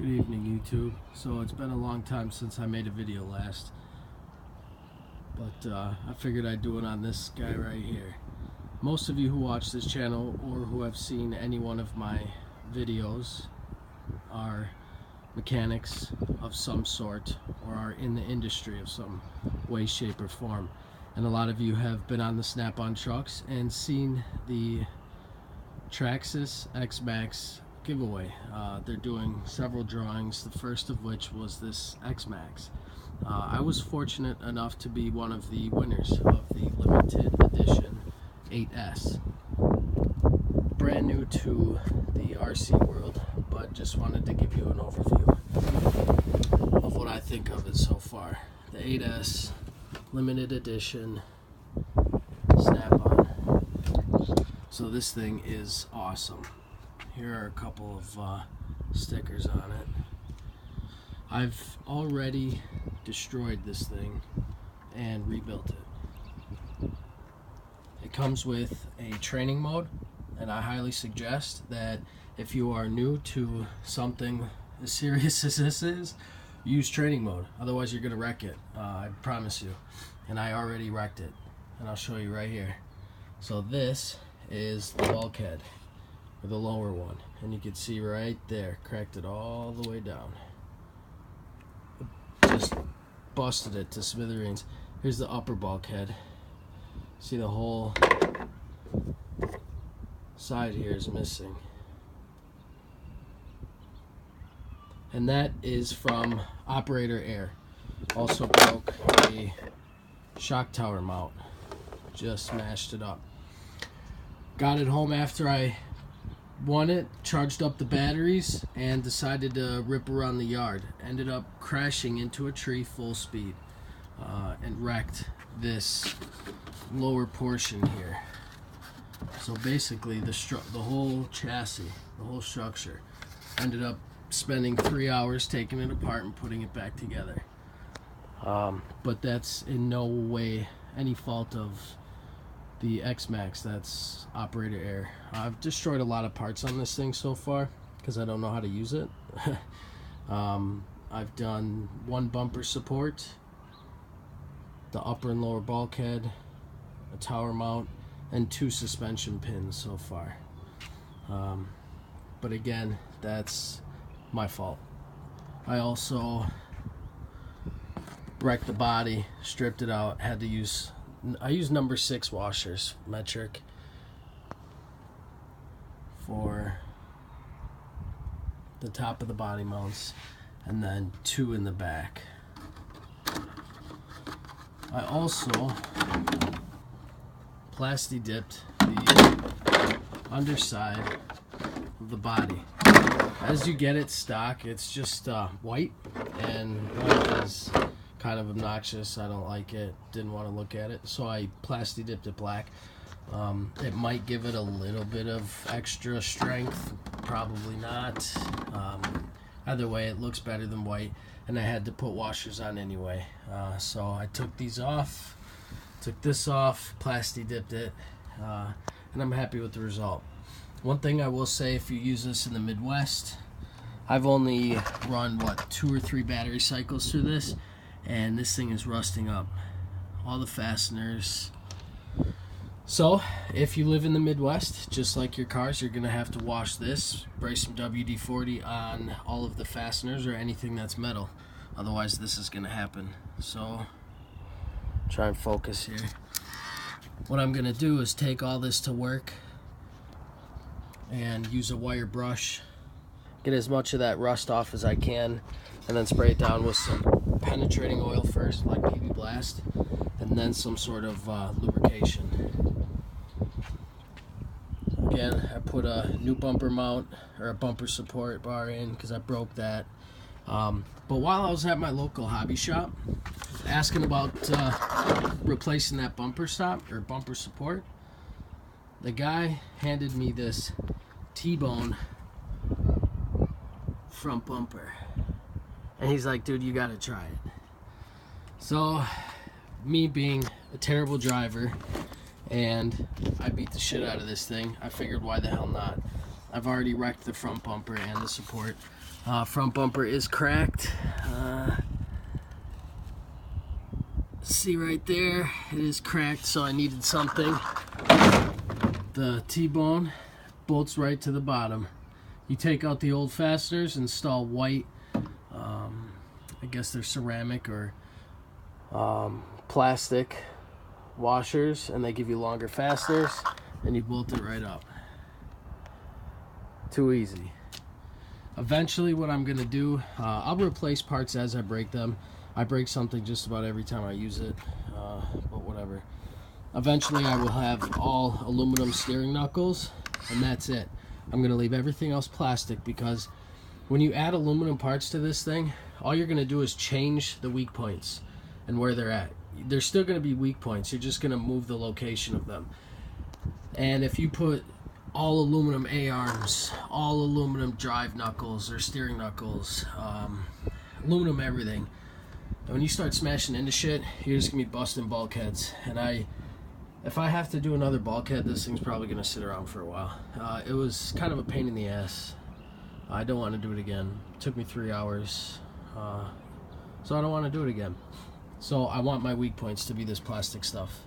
Good evening, YouTube. So it's been a long time since I made a video last, but I figured I'd do it on this guy right here. Most of you who watch this channel or who have seen any one of my videos are mechanics of some sort or are in the industry of some way, shape, or form. And a lot of you have been on the Snap-on trucks and seen the Traxxas X Maxx giveaway. They're doing several drawings, the first of which was this X Maxx. I was fortunate enough to be one of the winners of the limited edition 8S. Brand new to the RC world, but just wanted to give you an overview of what I think of it so far. The 8S limited edition Snap-on. So this thing is awesome. Here are a couple of stickers on it. I've already destroyed this thing and rebuilt it. It comes with a training mode, and I highly suggest that if you are new to something as serious as this is, use training mode. Otherwise you're gonna wreck it, I promise you. And I already wrecked it, and I'll show you right here. So this is the bulkhead, or the lower one, and you can see right there, cracked it all the way down. Just busted it to smithereens. Here's the upper bulkhead. See, the whole side here is missing, and that is from operator error. Also broke a shock tower mount, just smashed it up. Got it home after I won it, charged up the batteries, and decided to rip around the yard. Ended up crashing into a tree full speed and wrecked this lower portion here. So basically the whole chassis, the whole structure, ended up spending 3 hours taking it apart and putting it back together. But that's in no way any fault of the X Maxx. That's operator error. I've destroyed a lot of parts on this thing so far because I don't know how to use it. I've done one bumper support, the upper and lower bulkhead, a tower mount, and 2 suspension pins so far. But again, that's my fault. I also wrecked the body, stripped it out, had to use I use number 6 washers, metric, for the top of the body mounts, and then 2 in the back. I also plasti dipped the underside of the body. As you get it stock, it's just white, and white is kind of obnoxious. I don't like it, didn't want to look at it, so I plasti dipped it black. It might give it a little bit of extra strength, probably not. Either way, it looks better than white, and I had to put washers on anyway. So I took these off, took this off, plasti dipped it, and I'm happy with the result. One thing I will say, if you use this in the Midwest, I've only run, what, 2 or 3 battery cycles through this, and this thing is rusting up, all the fasteners. So if you live in the Midwest, just like your cars, you're gonna have to wash this, spray some WD-40 on all of the fasteners or anything that's metal, otherwise this is gonna happen. So try and focus here. What I'm gonna do is take all this to work and use a wire brush, get as much of that rust off as I can, and then spray it down with some penetrating oil first, like PB Blast, and then some sort of lubrication. Again, I put a new bumper mount, or a bumper support bar in, because I broke that. But while I was at my local hobby shop asking about replacing that bumper stop, or bumper support, the guy handed me this T-bone front bumper, and he's like, dude, you gotta try it. So me being a terrible driver, and I beat the shit out of this thing, I figured, why the hell not? I've already wrecked the front bumper and the support. Front bumper is cracked. See right there, it is cracked, so I needed something. The T-bone bolts right to the bottom. You take out the old fasteners, install white, I guess they're ceramic or plastic washers, and they give you longer fasteners, and you bolt it right up. Too easy. Eventually what I'm gonna do, I'll replace parts as I break them. I break something just about every time I use it, but whatever. Eventually I will have all aluminum steering knuckles, and that's it. I'm gonna leave everything else plastic, because when you add aluminum parts to this thing, all you're gonna do is change the weak points and where they're at. There's still gonna be weak points, you're just gonna move the location of them. And if you put all aluminum A-arms, all aluminum drive knuckles or steering knuckles, aluminum everything, and when you start smashing into shit, you're just gonna be busting bulkheads. And if I have to do another bulkhead, this thing's probably gonna sit around for a while. It was kind of a pain in the ass. I don't want to do it again. It took me 3 hours, so I don't want to do it again. So I want my weak points to be this plastic stuff,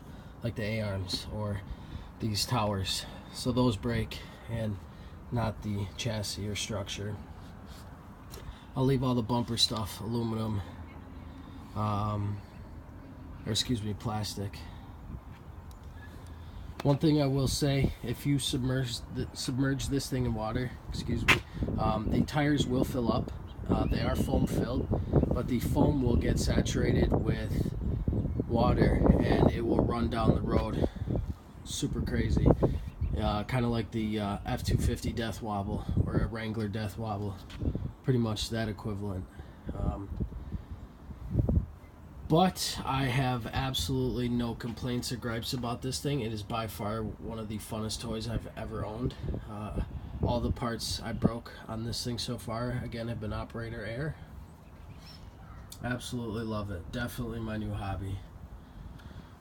like the A-arms or these towers, so those break and not the chassis or structure. I'll leave all the bumper stuff aluminum, plastic. One thing I will say, if you submerge this thing in water, the tires will fill up. They are foam filled, but the foam will get saturated with water and it will run down the road super crazy. Kind of like the F-250 death wobble or a Wrangler death wobble, pretty much that equivalent. But I have absolutely no complaints or gripes about this thing. It is by far one of the funnest toys I've ever owned. All the parts I broke on this thing so far, again, have been operator error. Absolutely love it. Definitely my new hobby.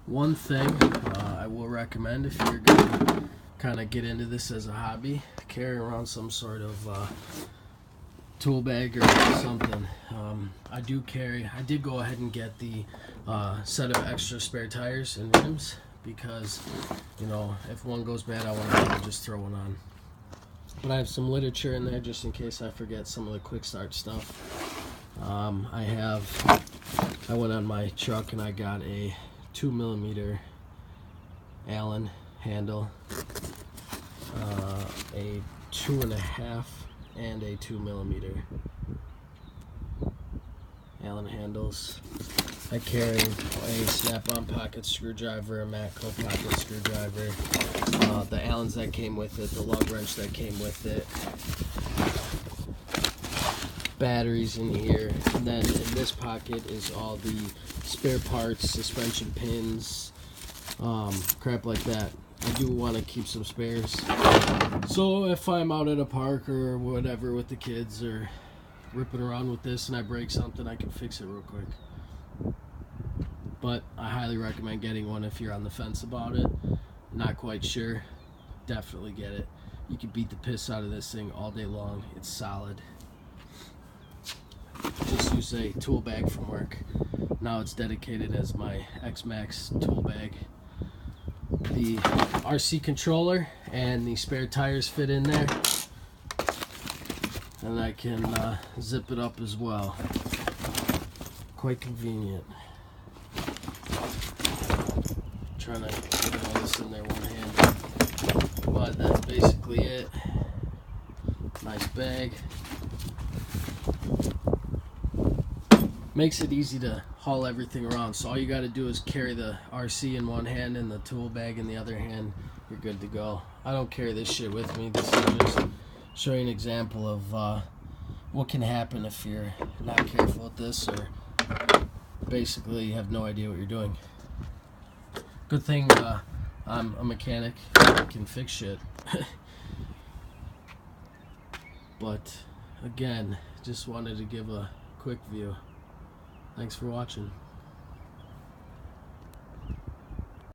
One thing I will recommend if you're going to kind of get into this as a hobby, carry around some sort of tool bag or something. I did go ahead and get the set of extra spare tires and rims, because, you know, if one goes bad, I want to be able to just throw one on. But I have some literature in there just in case I forget some of the quick start stuff. I went on my truck and I got a 2mm Allen handle, a 2.5 and a 2mm Allen handles. I carry a snap-on pocket screwdriver, a Matco pocket screwdriver, the Allens that came with it, the lug wrench that came with it, batteries in here, and then in this pocket is all the spare parts, suspension pins, crap like that. I do want to keep some spares, so if I'm out at a park or whatever with the kids or ripping around with this and I break something, I can fix it real quick. But I highly recommend getting one if you're on the fence about it, not quite sure. Definitely get it. You can beat the piss out of this thing all day long. It's solid. Just use a tool bag from work. Now it's dedicated as my X Maxx tool bag. The RC controller and the spare tires fit in there, and I can zip it up as well. Quite convenient. Trying to get all this in there one hand, but that's basically it. Nice bag. Makes it easy to haul everything around, so all you got to do is carry the RC in one hand and the tool bag in the other hand. You're good to go. I don't carry this shit with me. This is just showing an example of what can happen if you're not careful with this, or basically you have no idea what you're doing. Good thing I'm a mechanic. I can fix shit. But again, just wanted to give a quick view. Thanks for watching.